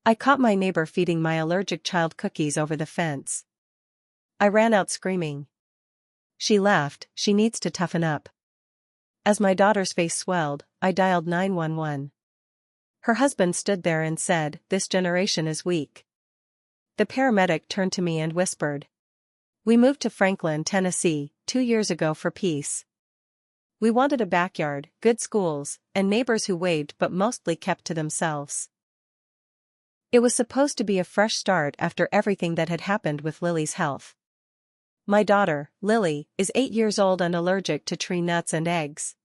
I caught my neighbor feeding my allergic child cookies over the fence. I ran out screaming. She laughed, she needs to toughen up. As my daughter's face swelled, I dialed 911. Her husband stood there and said, "This generation is weak." The paramedic turned to me and whispered. "We moved to Franklin, Tennessee, 2 years ago for peace. We wanted a backyard, good schools, and neighbors who waved but mostly kept to themselves." It was supposed to be a fresh start after everything that had happened with Lily's health. My daughter, Lily, is 8 years old and allergic to tree nuts and eggs.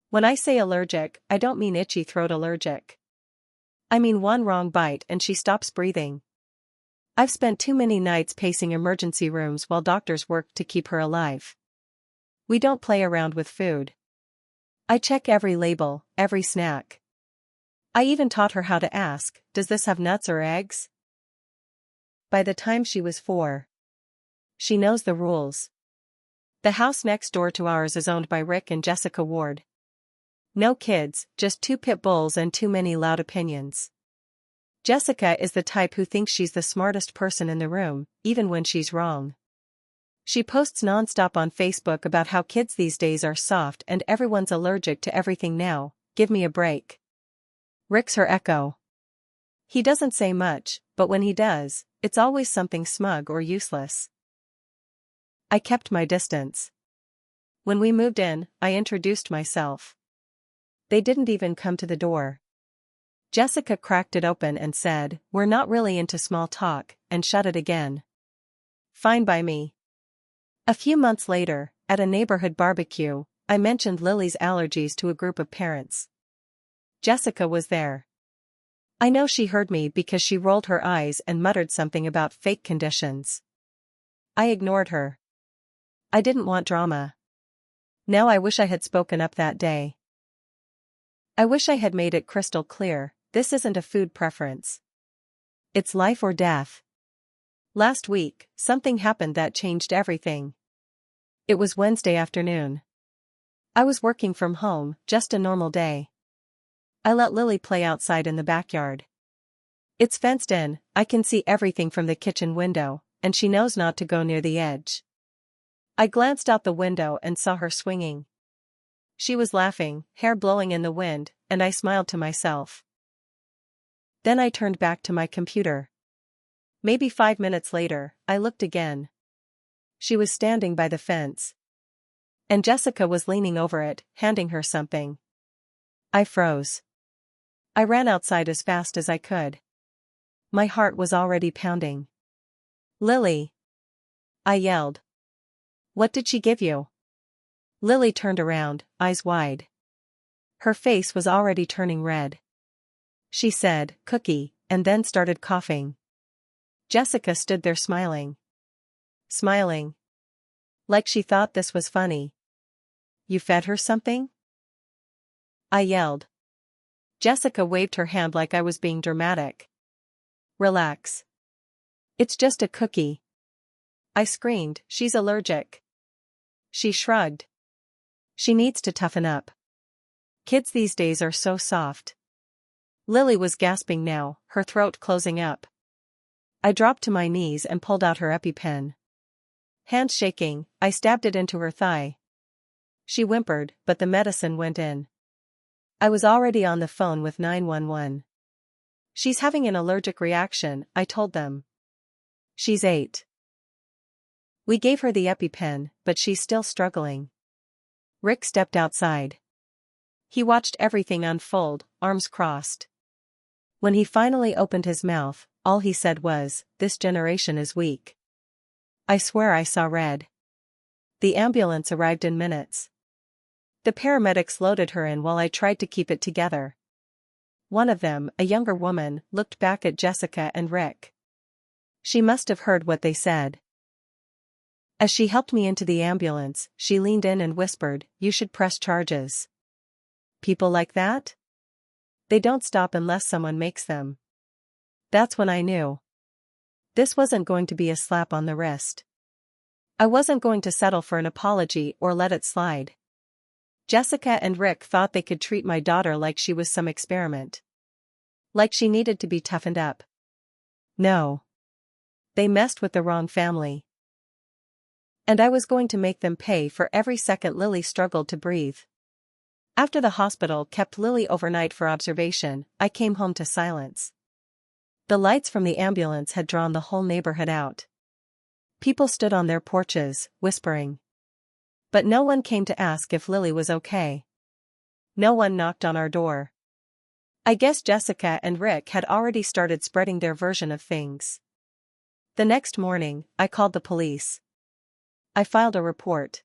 When I say allergic, I don't mean itchy throat allergic. I mean one wrong bite and she stops breathing. I've spent too many nights pacing emergency rooms while doctors work to keep her alive. We don't play around with food. I check every label, every snack. I even taught her how to ask, "Does this have nuts or eggs?" By the time she was 4, she knows the rules. The house next door to ours is owned by Rick and Jessica Ward. No kids, just 2 pit bulls and too many loud opinions. Jessica is the type who thinks she's the smartest person in the room, even when she's wrong. She posts nonstop on Facebook about how kids these days are soft and everyone's allergic to everything now. Give me a break. Rick's her echo. He doesn't say much, but when he does, it's always something smug or useless. I kept my distance. When we moved in, I introduced myself. They didn't even come to the door. Jessica cracked it open and said, "We're not really into small talk," and shut it again. Fine by me. A few months later, at a neighborhood barbecue, I mentioned Lily's allergies to a group of parents. Jessica was there. I know she heard me because she rolled her eyes and muttered something about fake conditions. I ignored her. I didn't want drama. Now I wish I had spoken up that day. I wish I had made it crystal clear, this isn't a food preference. It's life or death. Last week, something happened that changed everything. It was Wednesday afternoon. I was working from home, just a normal day. I let Lily play outside in the backyard. It's fenced in, I can see everything from the kitchen window, and she knows not to go near the edge. I glanced out the window and saw her swinging. She was laughing, hair blowing in the wind, and I smiled to myself. Then I turned back to my computer. Maybe 5 minutes later, I looked again. She was standing by the fence. And Jessica was leaning over it, handing her something. I froze. I ran outside as fast as I could. My heart was already pounding. "Lily!" I yelled. "What did she give you?" Lily turned around, eyes wide. Her face was already turning red. She said, "Cookie," and then started coughing. Jessica stood there smiling. Smiling. Like she thought this was funny. "You fed her something?" I yelled. Jessica waved her hand like I was being dramatic. "Relax. It's just a cookie." I screamed, "She's allergic." She shrugged. "She needs to toughen up. Kids these days are so soft." Lily was gasping now, her throat closing up. I dropped to my knees and pulled out her EpiPen. Hands shaking, I stabbed it into her thigh. She whimpered, but the medicine went in. I was already on the phone with 911. "She's having an allergic reaction," I told them. "She's 8. We gave her the EpiPen, but she's still struggling." Rick stepped outside. He watched everything unfold, arms crossed. When he finally opened his mouth, all he said was, "This generation is weak." I swear I saw red. The ambulance arrived in minutes. The paramedics loaded her in while I tried to keep it together. One of them, a younger woman, looked back at Jessica and Rick. She must have heard what they said. As she helped me into the ambulance, she leaned in and whispered, "You should press charges. People like that? They don't stop unless someone makes them." That's when I knew. This wasn't going to be a slap on the wrist. I wasn't going to settle for an apology or let it slide. Jessica and Rick thought they could treat my daughter like she was some experiment. Like she needed to be toughened up. No. They messed with the wrong family. And I was going to make them pay for every second Lily struggled to breathe. After the hospital kept Lily overnight for observation, I came home to silence. The lights from the ambulance had drawn the whole neighborhood out. People stood on their porches, whispering. But no one came to ask if Lily was okay. No one knocked on our door. I guess Jessica and Rick had already started spreading their version of things. The next morning, I called the police. I filed a report.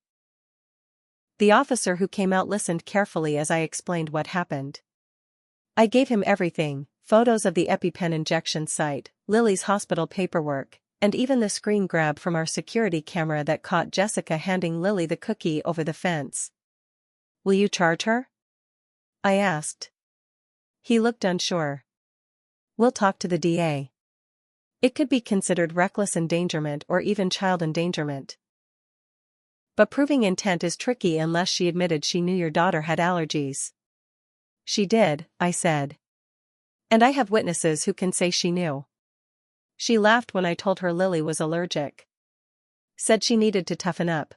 The officer who came out listened carefully as I explained what happened. I gave him everything, photos of the EpiPen injection site, Lily's hospital paperwork, and even the screen grab from our security camera that caught Jessica handing Lily the cookie over the fence. "Will you charge her?" I asked. He looked unsure. "We'll talk to the DA. It could be considered reckless endangerment or even child endangerment. But proving intent is tricky unless she admitted she knew your daughter had allergies." "She did," I said. "And I have witnesses who can say she knew. She laughed when I told her Lily was allergic. Said she needed to toughen up."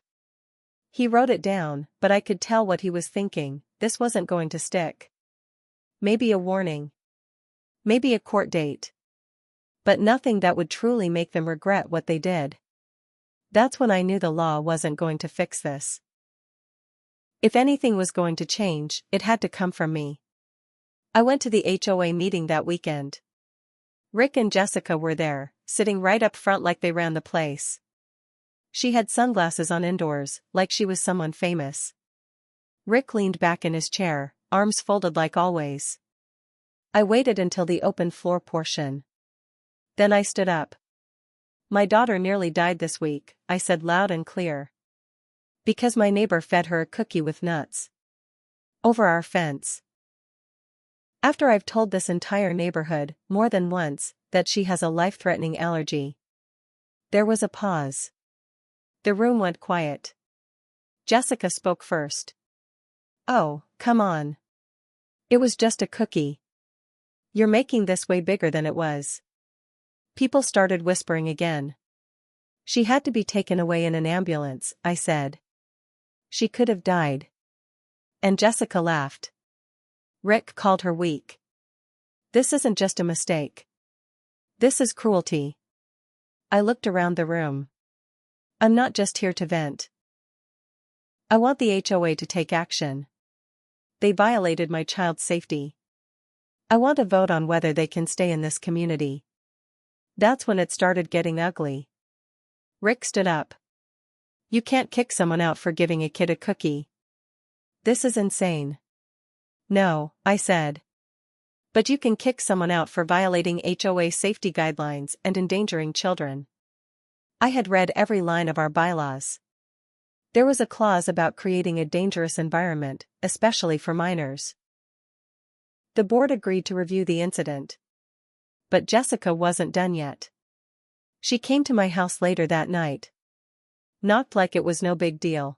He wrote it down, but I could tell what he was thinking. This wasn't going to stick. Maybe a warning. Maybe a court date. But nothing that would truly make them regret what they did. That's when I knew the law wasn't going to fix this. If anything was going to change, it had to come from me. I went to the HOA meeting that weekend. Rick and Jessica were there, sitting right up front like they ran the place. She had sunglasses on indoors, like she was someone famous. Rick leaned back in his chair, arms folded like always. I waited until the open floor portion. Then I stood up. "My daughter nearly died this week," I said loud and clear. "Because my neighbor fed her a cookie with nuts. Over our fence. After I've told this entire neighborhood, more than once, that she has a life-threatening allergy." There was a pause. The room went quiet. Jessica spoke first. "Oh, come on. It was just a cookie. You're making this way bigger than it was." People started whispering again. "She had to be taken away in an ambulance," I said. "She could have died." And Jessica laughed. Rick called her weak. "This isn't just a mistake. This is cruelty." I looked around the room. I'm not just here to vent. I want the HOA to take action. They violated my child's safety. I want a vote on whether they can stay in this community. That's when it started getting ugly. Rick stood up. "You can't kick someone out for giving a kid a cookie. This is insane." "No," I said. "But you can kick someone out for violating HOA safety guidelines and endangering children." I had read every line of our bylaws. There was a clause about creating a dangerous environment, especially for minors. The board agreed to review the incident. But Jessica wasn't done yet. She came to my house later that night. Knocked like it was no big deal.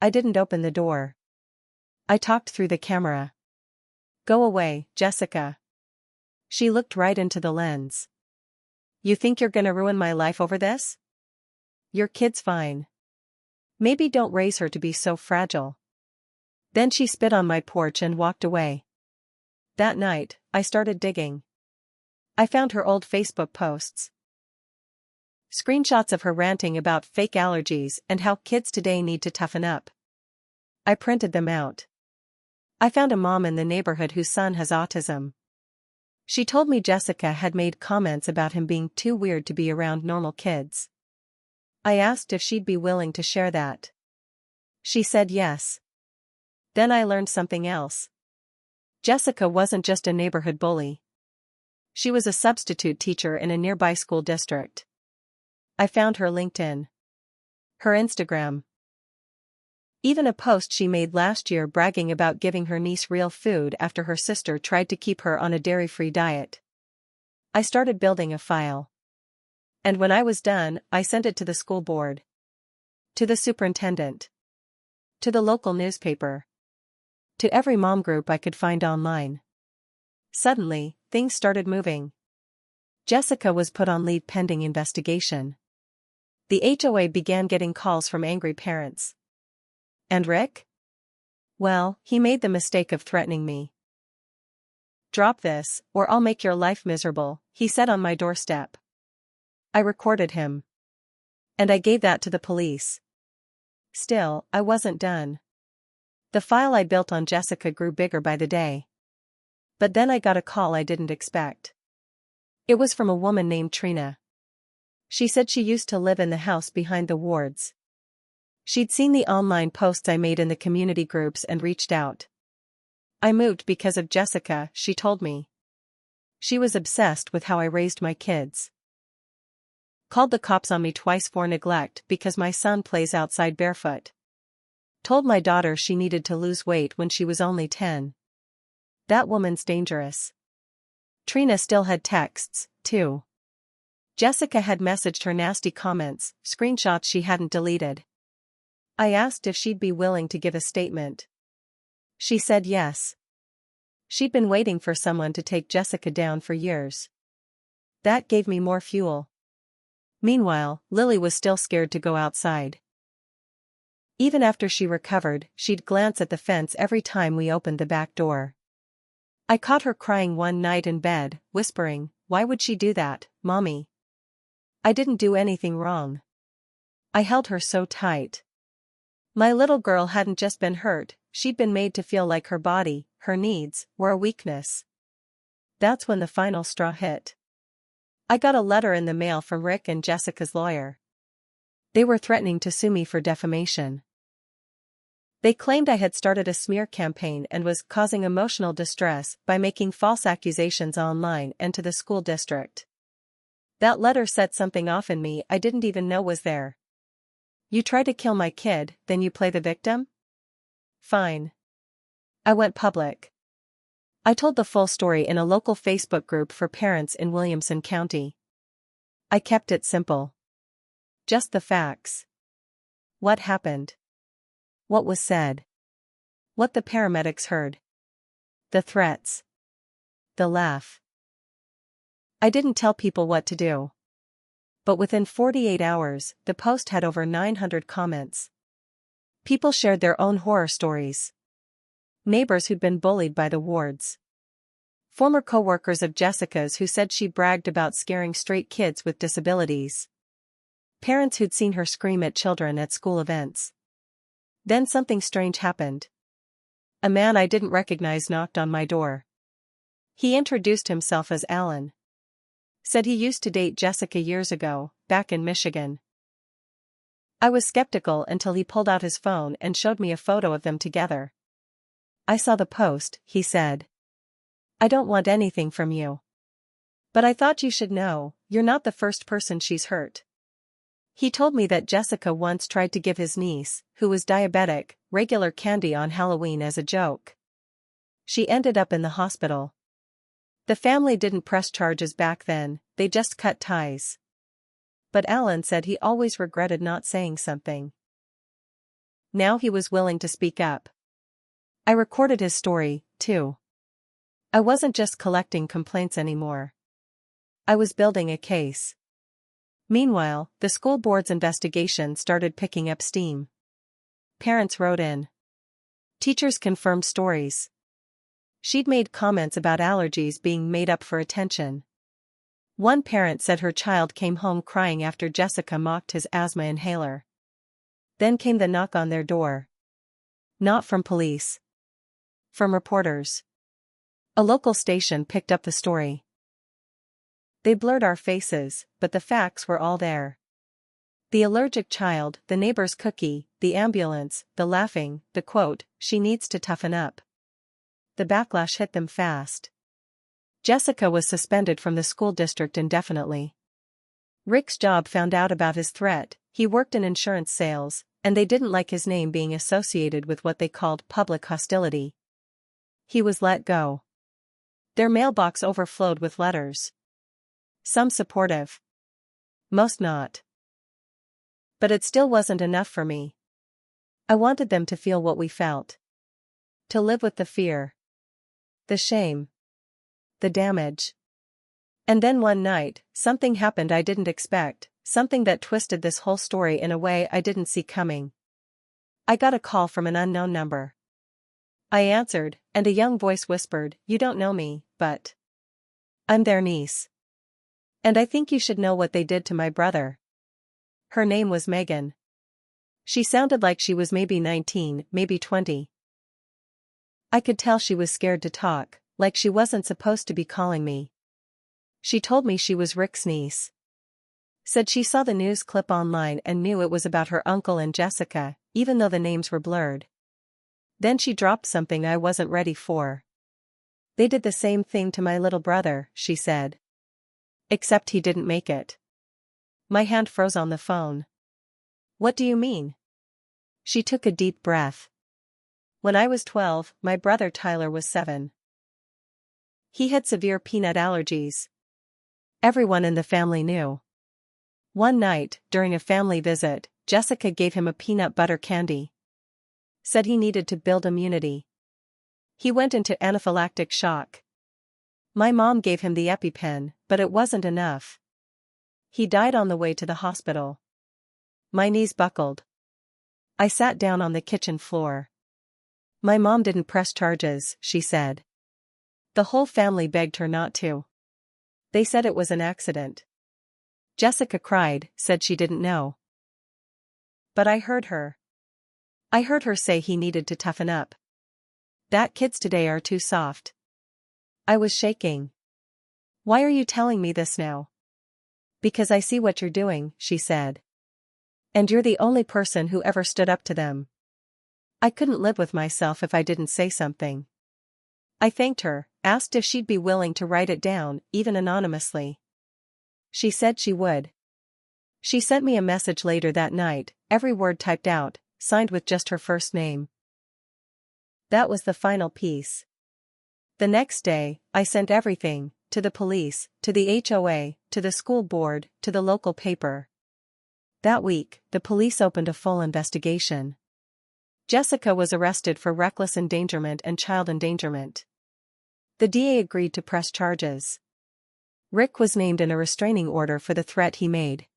I didn't open the door. I talked through the camera. "Go away, Jessica." She looked right into the lens. "You think you're gonna ruin my life over this? Your kid's fine. Maybe don't raise her to be so fragile." Then she spit on my porch and walked away. That night, I started digging. I found her old Facebook posts. Screenshots of her ranting about fake allergies and how kids today need to toughen up. I printed them out. I found a mom in the neighborhood whose son has autism. She told me Jessica had made comments about him being too weird to be around normal kids. I asked if she'd be willing to share that. She said yes. Then I learned something else. Jessica wasn't just a neighborhood bully. She was a substitute teacher in a nearby school district. I found her LinkedIn. Her Instagram. Even a post she made last year bragging about giving her niece real food after her sister tried to keep her on a dairy-free diet. I started building a file. And when I was done, I sent it to the school board. To the superintendent. To the local newspaper. To every mom group I could find online. Suddenly, things started moving. Jessica was put on leave pending investigation. The HOA began getting calls from angry parents. And Rick? Well, he made the mistake of threatening me. "Drop this, or I'll make your life miserable," he said on my doorstep. I recorded him. And I gave that to the police. Still, I wasn't done. The file I built on Jessica grew bigger by the day. But then I got a call I didn't expect. It was from a woman named Trina. She said she used to live in the house behind the wards. She'd seen the online posts I made in the community groups and reached out. "I moved because of Jessica," she told me. "She was obsessed with how I raised my kids. Called the cops on me twice for neglect because my son plays outside barefoot. Told my daughter she needed to lose weight when she was only 10. That woman's dangerous." Trina still had texts, too. Jessica had messaged her nasty comments, screenshots she hadn't deleted. I asked if she'd be willing to give a statement. She said yes. She'd been waiting for someone to take Jessica down for years. That gave me more fuel. Meanwhile, Lily was still scared to go outside. Even after she recovered, she'd glance at the fence every time we opened the back door. I caught her crying one night in bed, whispering, "Why would she do that, Mommy? I didn't do anything wrong." I held her so tight. My little girl hadn't just been hurt, she'd been made to feel like her body, her needs, were a weakness. That's when the final straw hit. I got a letter in the mail from Rick and Jessica's lawyer. They were threatening to sue me for defamation. They claimed I had started a smear campaign and was causing emotional distress by making false accusations online and to the school district. That letter set something off in me I didn't even know was there. You try to kill my kid, then you play the victim? Fine. I went public. I told the full story in a local Facebook group for parents in Williamson County. I kept it simple. Just the facts. What happened? What was said? What the paramedics heard? The threats. The laugh. I didn't tell people what to do. But within 48 hours, the post had over 900 comments. People shared their own horror stories. Neighbors who'd been bullied by the wards. Former co-workers of Jessica's who said she bragged about scaring straight kids with disabilities. Parents who'd seen her scream at children at school events. Then something strange happened. A man I didn't recognize knocked on my door. He introduced himself as Alan. Said he used to date Jessica years ago, back in Michigan. I was skeptical until he pulled out his phone and showed me a photo of them together. "I saw the post," he said. "I don't want anything from you. But I thought you should know, you're not the first person she's hurt." He told me that Jessica once tried to give his niece, who was diabetic, regular candy on Halloween as a joke. She ended up in the hospital. The family didn't press charges back then, they just cut ties. But Alan said he always regretted not saying something. Now he was willing to speak up. I recorded his story, too. I wasn't just collecting complaints anymore. I was building a case. Meanwhile, the school board's investigation started picking up steam. Parents wrote in. Teachers confirmed stories. She'd made comments about allergies being made up for attention. One parent said her child came home crying after Jessica mocked his asthma inhaler. Then came the knock on their door. Not from police. From reporters. A local station picked up the story. They blurred our faces, but the facts were all there. The allergic child, the neighbor's cookie, the ambulance, the laughing, the quote, "She needs to toughen up." The backlash hit them fast. Jessica was suspended from the school district indefinitely. Rick's job found out about his threat. He worked in insurance sales, and they didn't like his name being associated with what they called public hostility. He was let go. Their mailbox overflowed with letters. Some supportive. Most not. But it still wasn't enough for me. I wanted them to feel what we felt. To live with the fear. The shame. The the damage. And then one night, something happened I didn't expect, something that twisted this whole story in a way I didn't see coming. I got a call from an unknown number. I answered, and a young voice whispered, "You don't know me, but I'm their niece. And I think you should know what they did to my brother." Her name was Megan. She sounded like she was maybe 19, maybe 20. I could tell she was scared to talk, like she wasn't supposed to be calling me. She told me she was Rick's niece. Said she saw the news clip online and knew it was about her uncle and Jessica, even though the names were blurred. Then she dropped something I wasn't ready for. "They did the same thing to my little brother," she said. "Except he didn't make it." My hand froze on the phone. "What do you mean?" She took a deep breath. "When I was 12, my brother Tyler was 7. He had severe peanut allergies. Everyone in the family knew. One night, during a family visit, Jessica gave him a peanut butter candy. Said he needed to build immunity. He went into anaphylactic shock. My mom gave him the EpiPen, but it wasn't enough. He died on the way to the hospital." My knees buckled. I sat down on the kitchen floor. "My mom didn't press charges," she said. "The whole family begged her not to. They said it was an accident." Jessica cried, said she didn't know. But I heard her. I heard her say he needed to toughen up. That kids today are too soft. I was shaking. "Why are you telling me this now?" "Because I see what you're doing," she said. "And you're the only person who ever stood up to them." I couldn't live with myself if I didn't say something. I thanked her, asked if she'd be willing to write it down, even anonymously. She said she would. She sent me a message later that night, every word typed out, signed with just her first name. That was the final piece. The next day, I sent everything, to the police, to the HOA, to the school board, to the local paper. That week, the police opened a full investigation. Jessica was arrested for reckless endangerment and child endangerment. The DA agreed to press charges. Rick was named in a restraining order for the threat he made.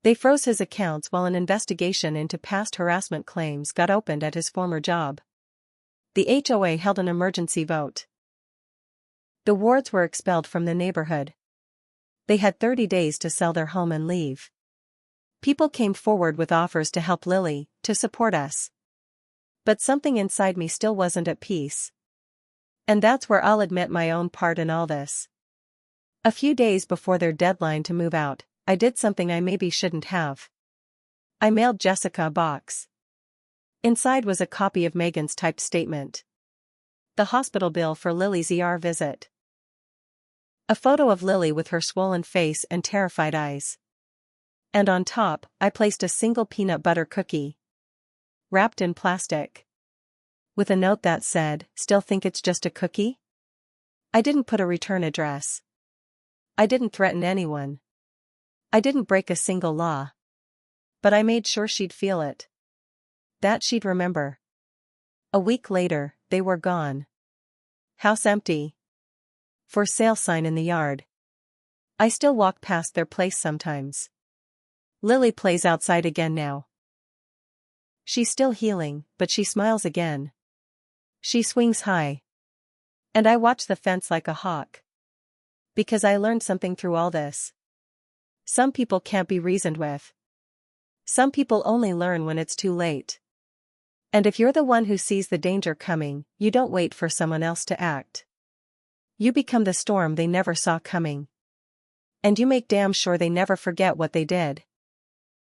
They froze his accounts while an investigation into past harassment claims got opened at his former job. The HOA held an emergency vote. The Wards were expelled from the neighborhood. They had 30 days to sell their home and leave. People came forward with offers to help Lily, to support us. But something inside me still wasn't at peace. And that's where I'll admit my own part in all this. A few days before their deadline to move out, I did something I maybe shouldn't have. I mailed Jessica a box. Inside was a copy of Megan's typed statement. The hospital bill for Lily's ER visit. A photo of Lily with her swollen face and terrified eyes. And on top, I placed a single peanut butter cookie. Wrapped in plastic. With a note that said, "Still think it's just a cookie?" I didn't put a return address. I didn't threaten anyone. I didn't break a single law. But I made sure she'd feel it. That she'd remember. A week later, they were gone. House empty. For sale sign in the yard. I still walk past their place sometimes. Lily plays outside again now. She's still healing, but she smiles again. She swings high. And I watch the fence like a hawk. Because I learned something through all this. Some people can't be reasoned with. Some people only learn when it's too late. And if you're the one who sees the danger coming, you don't wait for someone else to act. You become the storm they never saw coming. And you make damn sure they never forget what they did.